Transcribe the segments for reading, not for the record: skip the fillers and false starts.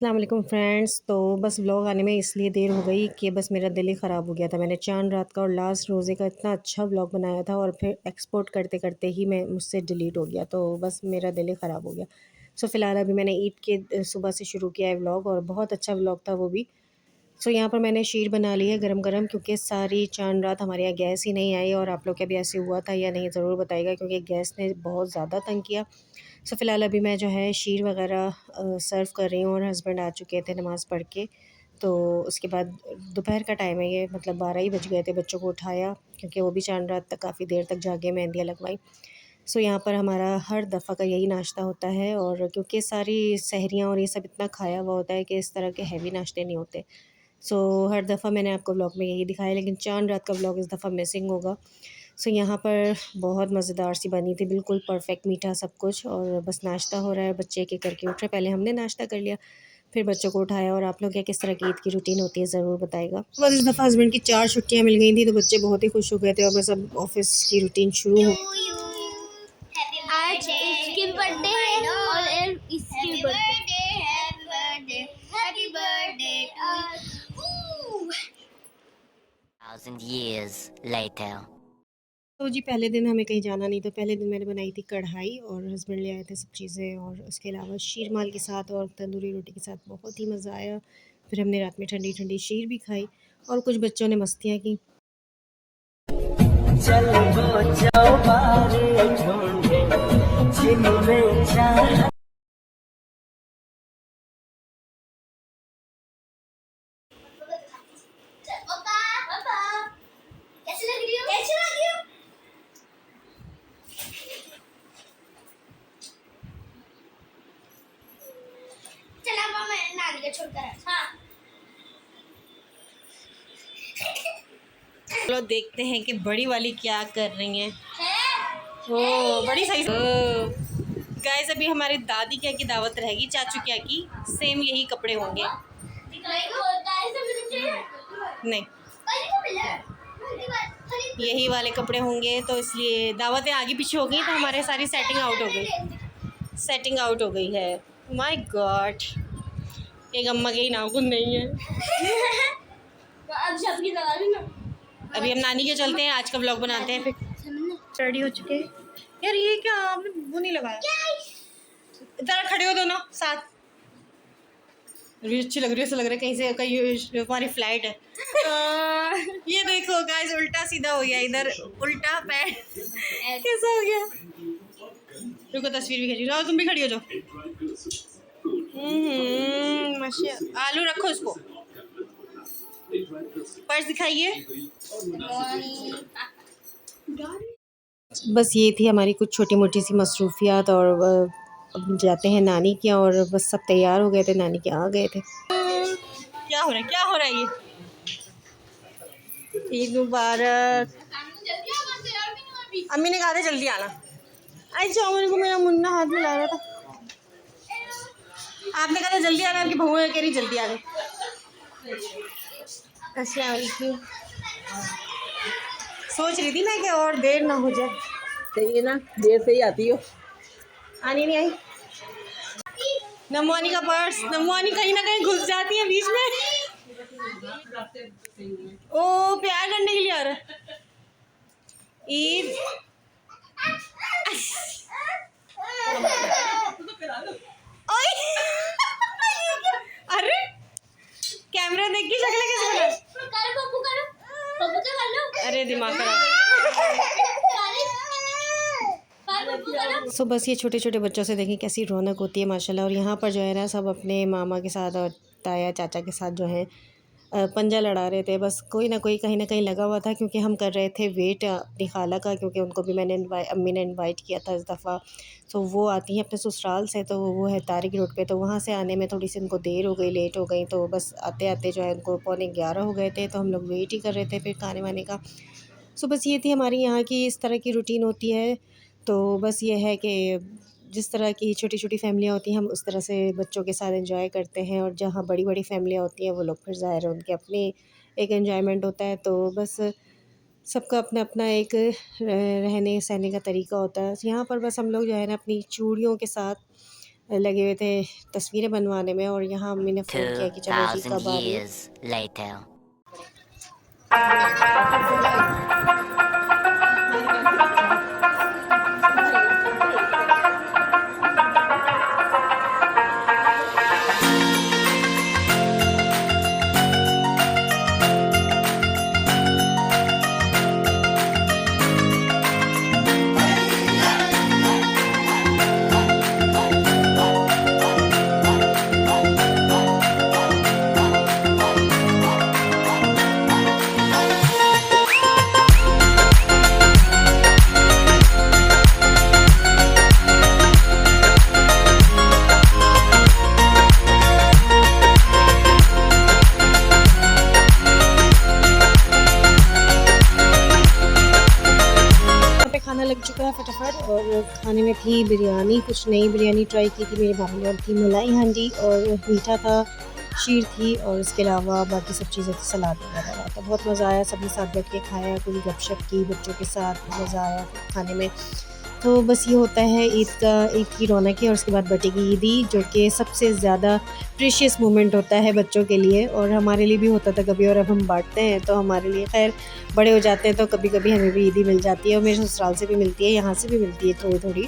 अस्सलाम वालेकुम फ्रेंड्स। तो बस व्लॉग आने में इसलिए देर हो गई कि बस मेरा दिल ही ख़राब हो गया था। मैंने चांद रात का और लास्ट रोज़े का इतना अच्छा व्लॉग बनाया था और फिर एक्सपोर्ट करते करते ही मैं मुझसे डिलीट हो गया, तो बस मेरा दिल ही ख़राब हो गया। सो फ़िलहाल अभी मैंने ईद के सुबह से शुरू किया है व्लॉग, और बहुत अच्छा व्लॉग था वो भी। सो यहाँ पर मैंने शीर बना ली है गरम-गरम, क्योंकि सारी चाँद रात हमारे यहाँ गैस ही नहीं आई। और आप लोग के भी ऐसे हुआ था या नहीं ज़रूर बताइएगा, क्योंकि गैस ने बहुत ज़्यादा तंग किया। सो फ़िलहाल अभी मैं जो है शीर वग़ैरह सर्व कर रही हूँ, और हस्बैंड आ चुके थे नमाज़ पढ़ के। तो उसके बाद दोपहर का टाइम है, ये मतलब 12 ही बज गए थे। बच्चों को उठाया क्योंकि वो भी चाँद रात तक काफ़ी देर तक जागे, मेहंदियाँ लगवाई। सो यहाँ पर हमारा हर दफ़ा का यही नाश्ता होता है, और क्योंकि सारी सहरियाँ और ये सब इतना खाया हुआ होता है कि इस तरह के हैवी नाश्ते नहीं होते। सो हर दफ़ा मैंने आपको व्लॉग में यही दिखाया, लेकिन चाँद रात का व्लॉग इस दफ़ा मिसिंग होगा। सो यहाँ पर बहुत मज़ेदार सी बनी थी, बिल्कुल परफ़ेक्ट मीठा सब कुछ। और बस नाश्ता हो रहा है, बच्चे एक-एक करके उठ रहे। पहले हमने नाश्ता कर लिया, फिर बच्चों को उठाया। और आप लोग क्या किस तरह की ईद की रूटीन होती है ज़रूर बताइएगा। बस इस दफ़ा हस्बैंड की 4 छुट्टियाँ मिल गई थी, तो बच्चे बहुत ही खुश हो गए थे, और बस अब ऑफ़िस की रूटीन शुरू हो। आज इसकी बर्थडे है और इसकी birthday. Happy birthday to 1,000 years later. तो जी पहले दिन हमें कहीं जाना नहीं, तो पहले दिन मैंने बनाई थी कढ़ाई, और हस्बैंड ले आए थे सब चीज़ें, और उसके अलावा शीर माल के साथ और तंदूरी रोटी के साथ बहुत ही मज़ा आया। फिर हमने रात में ठंडी ठंडी शीर भी खाई, और कुछ बच्चों ने मस्तियाँ की। चल वो चौबारे ढूंढे जिनमें चाह। पापा कैसी लग रही हो? कैसी लग रही हो? चला पापा, मैं नानी का छोड़कर हाँ। चलो देखते हैं कि बड़ी वाली क्या कर रही हैं। है ओ बड़ी सही। गाइस अभी हमारी दादी क्या की दावत रहेगी, चाचू क्या की सेम यही कपड़े होंगे। नहीं, यही वाले कपड़े होंगे, तो इसलिए दावतें आगे पीछे हो गई, तो हमारे सारी सेटिंग आउट हो गई। सेटिंग आउट हो गई है। माय गॉड, एक अम्मा के ही नाखून नहीं है। अभी हम नानी के चलते हैं, आज का ब्लॉग बनाते हैं, फिर रेडी हो चुके हैं। यार ये क्या, आपने वो नहीं लगाया? इधर खड़े हो दोनों साथ। अभी अच्छी लग रही है, ऐसा लग रहा है कहीं से कहीं हमारी फ्लाइट है। ये देखो गाइस, उल्टा सीधा हो गया, इधर उल्टा पैर कैसा हो गया। रुको तस्वीर भी खींची, जाओ तुम भी खड़ी हो जाओ। माशा, आलू रखो इसको, पर्स दिखाइए। बस ये थी हमारी कुछ छोटी मोटी सी मसरूफियात, और अब जाते हैं नानी के यहाँ, और बस सब तैयार हो गए थे, नानी के यहाँ आ गए थे। क्या हो रहा है, क्या हो रहा है? ये ईद मुबारक। अम्मी ने कहा था जल्दी आना। अच्छा मेरे को मेरा मुन्ना हाथ में ला रहा था। आपने कहा था जल्दी आना, आपकी बहू कह रही जल्दी आ गई। अस्सलाम वालेकुम। सोच रही थी मैं कि और देर ना हो जाए। सही है ना, देर से ही आती हो। आनी नहीं आई। नमवानी का पर्स, नमवानी कहीं ना कहीं घुस जाती है बीच में। ओ प्यार करने के लिए आ रहा है। ईद ओए! अरे कैमरा देख के शक्ल कैसे बना? करो पप्पू, करो पप्पू तो कर लो। अरे दिमाग खराब। सो बस ये छोटे छोटे बच्चों से देखें कैसी रौनक होती है माशाल्लाह। और यहाँ पर जो है ना, सब अपने मामा के साथ और ताया चाचा के साथ जो है पंजा लड़ा रहे थे। बस कोई ना कोई कहीं ना कहीं लगा हुआ था, क्योंकि हम कर रहे थे वेट अपनी खाला का, क्योंकि उनको भी मैंने अम्मी ने इनवाइट किया था इस दफ़ा। तो वो आती हैं अपने ससुराल से, तो वो है तारिक रोड पे, तो वहाँ से आने में थोड़ी सी उनको देर हो गई, लेट हो गई। तो बस आते आते जो है उनको 11:45 हो गए थे, तो हम लोग वेट ही कर रहे थे फिर खाने वाने का। सो बस ये थी हमारी यहाँ की इस तरह की रूटीन होती है। तो बस ये है कि जिस तरह की छोटी छोटी फैमिलियाँ होती हैं, हम उस तरह से बच्चों के साथ एंजॉय करते हैं। और जहाँ बड़ी बड़ी फैमिलियाँ होती हैं, वो लोग फिर ज़ाहिर है उनके अपने एक एंजॉयमेंट होता है। तो बस सबका अपना अपना एक रहने सहने का तरीका होता है। यहाँ पर बस हम लोग जो है ना अपनी चूड़ियों के साथ लगे हुए थे तस्वीरें बनवाने में, और यहाँ अम्मी ने फ़ोन किया कि चलो जी 2000 कब आ रही हो। years later. यहाँ पे खाना लग चुका है फटाफट, और खाने में थी बिरयानी, कुछ नई बिरयानी ट्राई की थी मेरी भाभी ने, और थी मलाई हांडी, और मीठा था, शीर थी, और इसके अलावा बाकी सब चीज़ें थी, सलाद वगैरह था। तो बहुत मज़ा आया, सबने साथ बैठ के खाया, कोई गपशप की बच्चों के साथ, मज़ा आया खाने में। तो बस ये होता है ईद का, एक की रौनक है, और उसके बाद बटेगी ईदी, जो कि सबसे ज़्यादा प्रीशियस मोमेंट होता है बच्चों के लिए, और हमारे लिए भी होता था कभी, और अब हम बांटते हैं तो हमारे लिए खैर बड़े हो जाते हैं तो कभी कभी हमें भी ईदी मिल जाती है, और मेरे ससुराल से भी मिलती है, यहाँ से भी मिलती है थोड़ी थोड़ी।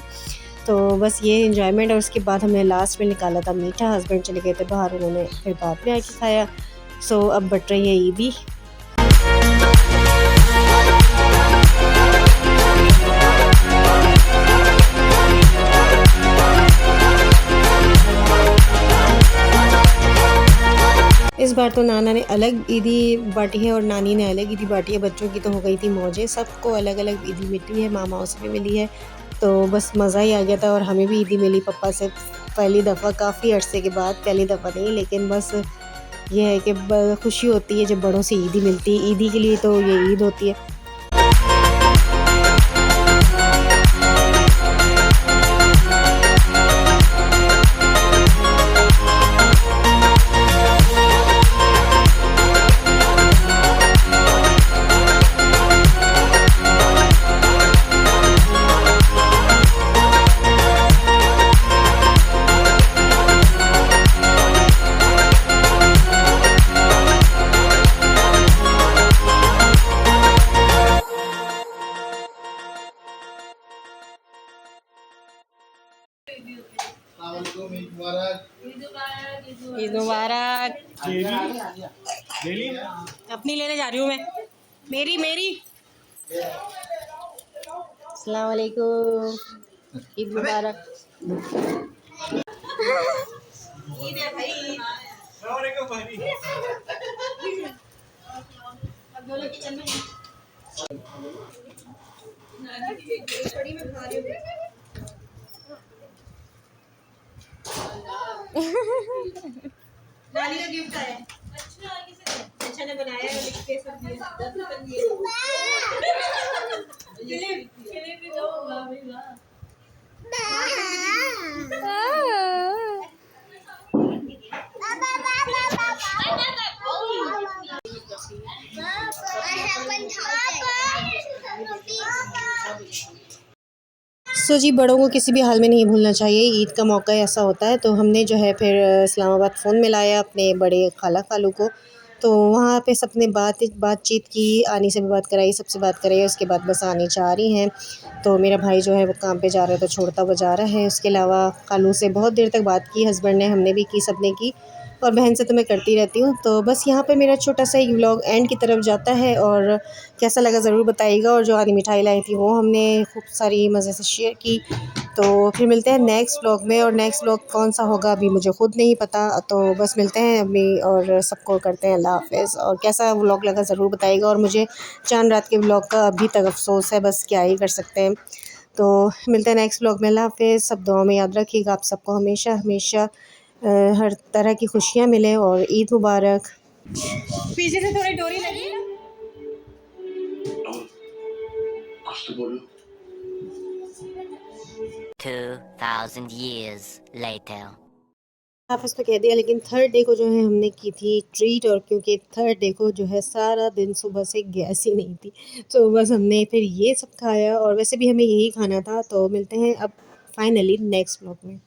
तो बस ये इन्जॉयमेंट, और उसके बाद हमने लास्ट में निकाला था मीठा, हस्बैंड चले गए थे बाहर, उन्होंने फिर बाद में आके खाया। सो अब बट रही है ईदी। इस बार तो नाना ने अलग ईदी बाँटी है और नानी ने अलग ईदी बाँटी है। बच्चों की तो हो गई थी मौजें, सबको अलग अलग ईदी मिली है, मामाओं से भी मिली है, तो बस मज़ा ही आ गया था। और हमें भी ईदी मिली पप्पा से पहली दफ़ा, काफ़ी अरसे के बाद, पहली दफ़ा नहीं, लेकिन बस ये है कि खुशी होती है जब बड़ों से ईदी मिलती है। ईदी के लिए तो ये ईद होती है। ईद मुबारक। अपनी लेने जा रही हूँ मैं, मेरी मेरी। अस्सलाम वालेकुम, ईद मुबारक। ईद है भाई। अब बोलो किचन में। नानी का गिफ्ट आया। अच्छा ने बनाया है, लिख के सब दिया। 10 रुपए दिए। जलेबी दो भाई वाह। सो जी, बड़ों को किसी भी हाल में नहीं भूलना चाहिए। ईद का मौका ऐसा होता है, तो हमने जो है फिर इस्लामाबाद फ़ोन मिलाया अपने बड़े खाला खालू को, तो वहाँ पे सबने बातचीत की, आनी से भी बात कराई, सबसे बात कराई। उसके बाद बस आनी चाह रही हैं, तो मेरा भाई जो है वो काम पे जा रहा है तो छोड़ता हुआ जा रहा है। उसके अलावा खालू से बहुत देर तक बात की, हस्बैंड ने, हमने भी की, सब ने की, और बहन से तो मैं करती रहती हूँ। तो बस यहाँ पे मेरा छोटा सा एक व्लॉग एंड की तरफ जाता है, और कैसा लगा ज़रूर बताइएगा। और जो आनी मिठाई लाई थी वो हमने खूब सारी मज़े से शेयर की। तो फिर मिलते हैं नेक्स्ट व्लॉग में, और नेक्स्ट व्लॉग कौन सा होगा अभी मुझे ख़ुद नहीं पता। तो बस मिलते हैं अभी, और सबको करते हैं अल्लाह हाफ़िज़। और कैसा व्लॉग लगा ज़रूर बताइएगा, और मुझे चांद रात के व्लॉग का अभी तक अफ़सोस है, बस क्या ही कर सकते हैं। तो मिलते हैं नेक्स्ट व्लॉग में। अल्लाह हाफ़िज़। सब दुआ में याद रखिएगा। आप सबको हमेशा हमेशा हर तरह की खुशियाँ मिलें, और ईद मुबारक। पीछे से थोड़ी डोरी लगी है। कुछ तो बोलो। 2000 years later. हाफ़िज़ तो कह दिया, लेकिन थर्ड डे को जो है हमने की थी ट्रीट, और क्योंकि थर्ड डे को जो है सारा दिन सुबह से गैस ही नहीं थी, तो बस हमने फिर ये सब खाया, और वैसे भी हमें यही खाना था। तो मिलते हैं अब फाइनली नेक्स्ट व्लॉग में।